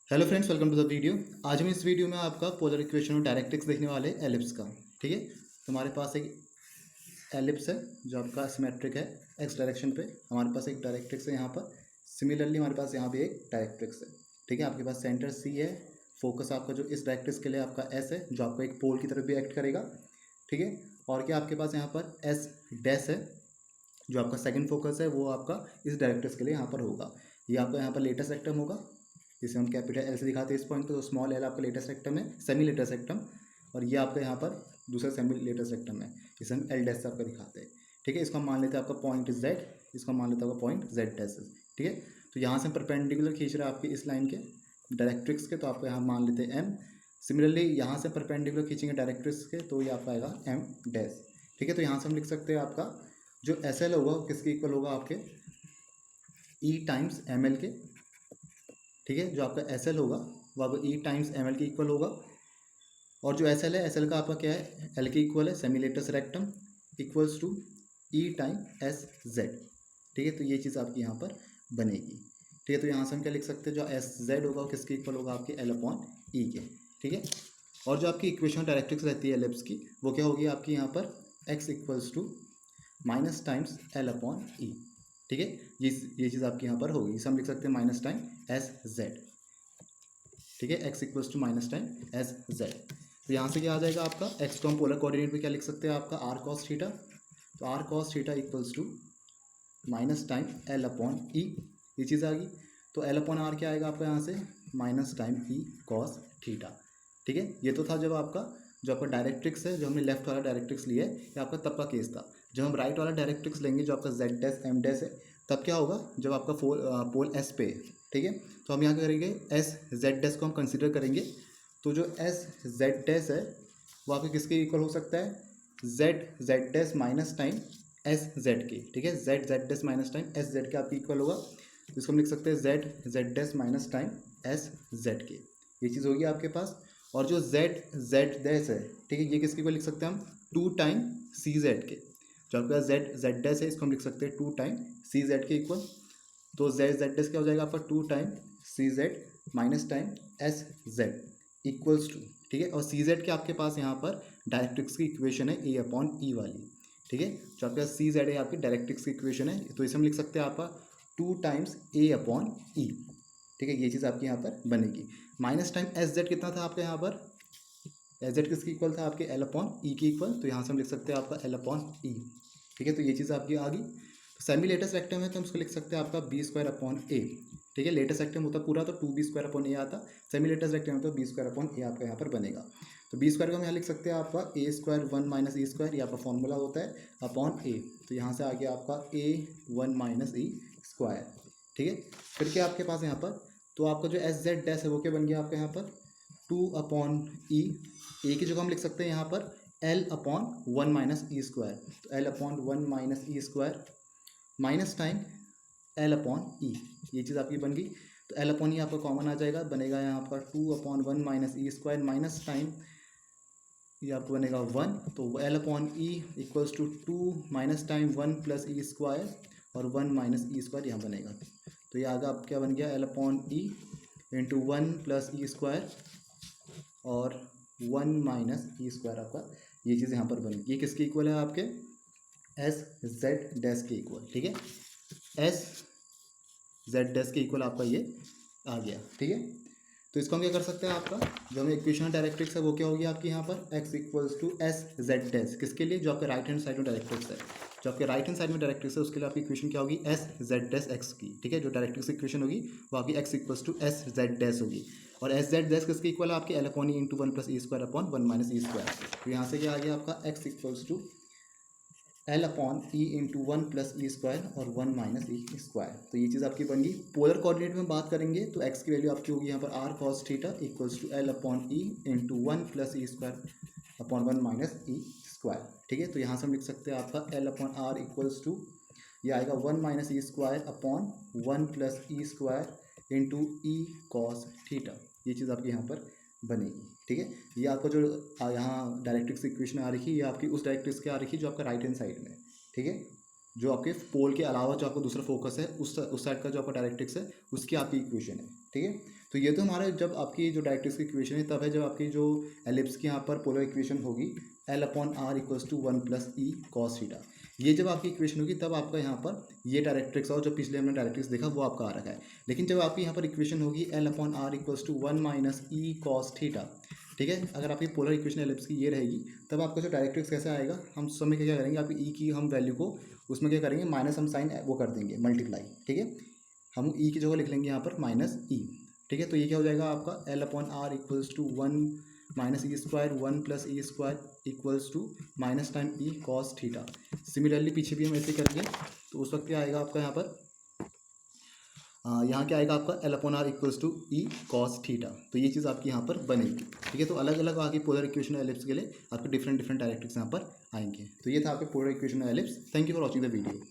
Hello friends, welcome to the video. आज हम इस वीडियो में आपका पोलर इक्वेशन और डायरेक्ट्रिक्स देखने वाले एलिप्स का। ठीक है, तो हमारे पास एक एलिप्स है जो आपका सिमेट्रिक है एक्स डायरेक्शन पे। हमारे पास एक डायरेक्ट्रिक्स है यहाँ पर। सिमिलरली हमारे पास यहाँ पे एक डायरेक्ट्रिक्स है। ठीक है, आपके पास सेंटर सी है, फोकस आपका जो इस डायरेक्ट्रिक्स के लिए आपका एस है जो आपको एक पोल की तरफ भी एक्ट करेगा। ठीक है, और क्या आपके पास यहाँ पर एस डैश है जो आपका सेकंड फोकस है, वो आपका इस डायरेक्ट्रिक्स के लिए यहाँ पर होगा। ये आपका यहाँ पर लेटेस्ट सेक्टम होगा, जिसे हम कैपिटल एल से दिखाते हैं इस पॉइंट को। तो स्मॉल एल आपका लेटेस्ट सेक्टम है, सेमी लेटेस्ट सेक्टम, और ये आपका यहाँ पर दूसरा सेमी लेटेस्ट सेक्टम है, इसे हम एल डैश से आपका दिखाते हैं। ठीक है, इसको हम मान लेते हैं आपका पॉइंट जेड, इसको हम मान लेते हैं आपका पॉइंट जेड डैश। ठीक है, तो यहाँ से हम परपेंडिकुलर खींच रहे हैं आपकी इस लाइन के डायरेक्ट्रिक्स के, तो आपको यहाँ मान लेते हैं एम। सिमिलरली यहाँ से परपेंडिकुलर खींचेंगे डायरेक्ट्रिक्स के, तो ये आपका आएगा एम डैश। ठीक है, तो यहाँ से हम लिख सकते हैं आपका जो एस एल होगा वो किसके इक्वल होगा, आपके ई टाइम्स एम एल के। ठीक है, जो आपका एस एल होगा वो आपको ई टाइम्स एम एल के इक्वल होगा। और जो एस एल है, एस एल का आपका क्या है, एल के इक्वल है, semi latus rectum equals to E time S Z. ठीक है, तो ये चीज़ आपकी यहाँ पर बनेगी। ठीक है, तो यहाँ से हम क्या लिख सकते हैं, जो एस जेड होगा वो किसके इक्वल होगा, आपके एल अपॉन ई के। ठीक है, और जो आपकी इक्वेशन डायरेक्ट्रिक्स रहती है एलिप्स की, वो क्या होगी आपकी यहाँ पर x equals to minus times l upon e. ठीक है, ये चीज़ आपकी यहाँ पर होगी, इसे हम लिख सकते हैं माइनस टाइम एस जेड। ठीक है, X equals to minus time S Z. तो यहाँ से क्या आ जाएगा आपका, एक्स को हम पोलर कोऑर्डिनेट में क्या लिख सकते हैं, आपका आर कॉस थीटा। तो r cos theta equals to minus time l upon e, ये चीज़ आ गई। तो एल अपॉन आर क्या आएगा आपका यहाँ से, minus time e cos theta. ठीक है, ये तो था जब आपका जो आपका डायरेक्ट्रिक्स है, जो हमने लेफ्ट वाला डायरेक्ट्रिक्स लिया है, ये आपका तब का केस था। जब हम राइट वाला डायरेक्ट्रिक्स लेंगे जो आपका जेड डैश एम डैश है, तब क्या होगा, जब आपका पोल एस पे है। ठीक है, तो हम यहाँ क्या करेंगे, एस जेड डैश को हम कंसिडर करेंगे। तो जो एस जेड डैश है वो आपके किसके इक्वल हो सकता है, Z Z dash minus time S Z के। ठीक है, Z Z dash minus time S Z के आपके इक्वल होगा। तो इसको हम लिख सकते हैं Z Z dash minus time S Z के, ये चीज़ होगी आपके पास। और जो जेड जेड डैश है, ठीक है, ये किसके इक्वल लिख सकते हैं हम, टू टाइम सी जेड के। जो आपके पास जेड जेड डैश है, इसको हम लिख सकते हैं टू टाइम सी जेड के इक्वल। तो जेड जेड डैश क्या हो जाएगा आपका, two time C Z minus time S Z equals to. ठीक है, और सी जेड के आपके पास यहाँ पर डायरेक्ट्रिक्स की इक्वेशन है ए अपॉन ई वाली। ठीक है, जो आपके पास सी जेड है आपकी डायरेक्ट्रिक्स की इक्वेशन है, तो इसे हम लिख सकते हैं आपका टू टाइम्स ए अपॉन ई। ठीक है, ये चीज़ आपकी यहाँ पर बनेगी। माइनस टाइम एस जेड कितना था आपके यहाँ पर, एस जेड किसकी इक्वल था, आपके एल अपॉन ई की इक्वल। तो यहाँ से हम लिख सकते हैं आपका एल अपॉन ई। ठीक है, तो ये चीज़ आपकी आ गई। तो सेमी लेटेस्ट रेक्टम है, तो हम उसको लिख सकते हैं आपका बी स्क्वायर अपॉन ए। ठीक है, लेटेस्ट रेक्टम होता पूरा तो टू बी स्क्वायर अपॉन ए आता, सेमी लेटेस्ट रेक्टम तो बी स्क्वायर अपॉन ए आपका यहाँ पर बनेगा। तो बी स्क्वायर को हम यहाँ लिख सकते हैं आपका ए square one minus e square, ये आपका फॉर्मूला होता है अपॉन ए। तो यहाँ से आ गया आपका ए वन माइनस ई स्क्वायर। ठीक है, फिर क्या आपके पास यहाँ पर, तो आपका जो एस जेड डैश है वो क्या बन गया आपका यहाँ पर, टू अपॉन ई। ए की जगह हम लिख सकते हैं यहाँ पर l upon one minus e square. तो l upon one minus e square minus time l upon e, ये चीज़ आपकी बन गई। तो एल अपॉन ई आपका कॉमन आ जाएगा, बनेगा यहाँ पर two upon one minus e square minus time ये आपको बनेगा वन। तो l upon e equals to two minus time one plus e square, और वन माइनस ई स्क्वायर यहाँ बनेगा। तो ये आगे आप क्या बन गया, l upon e into one plus e square और वन माइनस ई स्क्वायर आपका, ये चीज़ यहाँ पर बनी। ये किसके इक्वल है, आपके एस जेड डैश के इक्वल। ठीक है, एस जेड डैश के इक्वल आपका ये आ गया। ठीक है, तो इसको हम क्या कर सकते हैं, आपका जो हमें इक्वेशन डायरेक्ट्रिक्स है वो क्या होगी आपकी यहाँ पर, x equals to S Z dash, किसके लिए, जो आपके राइट हैंड साइड में डायरेक्ट्रिक्स है। जो आपके राइट हैंड साइड में डायरेक्ट्रिक्स है उसके लिए आपकी इक्वेशन क्या होगी, एस जेड डैश एक्स की। ठीक है, जो डायरेक्ट्रिक्स इक्वेशन होगी वो आपकी x equals to S Z dash होगी। और एस जेड डैश किसके इक्वल है, आपके l upon e into one plus e square upon one minus e square. तो यहाँ से क्या आ गया आपका, x equals to l upon e into one plus e square और वन माइनस ई स्क्वायर। तो ये चीज़ आपकी बन गई। पोलर कोऑर्डिनेट में बात करेंगे तो एक्स की वैल्यू आपकी होगी यहाँ पर r cos theta equals to l upon e into one plus e square upon one minus e square. ठीक है, तो यहाँ से हम लिख सकते हैं आपका l upon r equals to, ये आएगा one minus e square upon one plus e square into e cos theta. ये चीज़ आपकी यहाँ पर बनेगी। ठीक है, ये आपका जो यहाँ डायरेक्ट्रिक्स इक्वेशन आ रही है, ये आपकी उस डायरेक्ट्रिक्स की आ रही है जो आपका राइट हैंड साइड में। ठीक है, जो आपके पोल के अलावा जो आपका दूसरा फोकस है, उस साइड का जो आपका डायरेक्ट्रिक्स है उसकी आपकी इक्वेशन है। ठीक है, तो ये तो हमारे जब आपकी जो डायरेक्ट्रिक्स की इक्वेशन है तब है जब आपकी जो एलिप्स की यहाँ पर पोलर इक्वेशन होगी L/R equals to 1 plus e cos theta. ये जब आपकी इक्वेशन होगी तब आपका यहाँ पर ये डायरेक्ट्रिक्स और जो पिछले हमने डायरेक्ट्रिक्स देखा वो आपका आ रखा है। लेकिन जब आपकी यहाँ पर इक्वेशन होगी L/R equals to 1 minus e cos theta, ठीक है, अगर आपकी पोलर इक्वेशन एलिप्स की ये रहेगी तब आपका जो डायरेक्ट्रिक्स कैसे आएगा, हम समय क्या करेंगे, आपकी ई की हम वैल्यू को उसमें क्या करेंगे माइनस हम साइन वो कर देंगे मल्टीप्लाई, ठीक है, हम ई की जगह लिख लेंगे यहाँ पर माइनस ई, ठीक है। तो ये क्या हो जाएगा आपका L/R equals to 1 minus e square 1 plus e square equals to minus time e cos theta. Similarly पीछे भी हम ऐसे करेंगे तो उस वक्त क्या आएगा आपका यहाँ पर यहाँ क्या आएगा आपका L/R equals to e cos theta. तो ये चीज़ आपकी यहाँ पर बनेगी, ठीक है। तो अलग अलग आगे पोलर इक्वेशन एलिप्स के लिए आपके डिफरेंट डायरेक्ट्रिक्स यहाँ पर आएंगे। तो ये था आपके polar equation ellipse. Thank you for watching the video.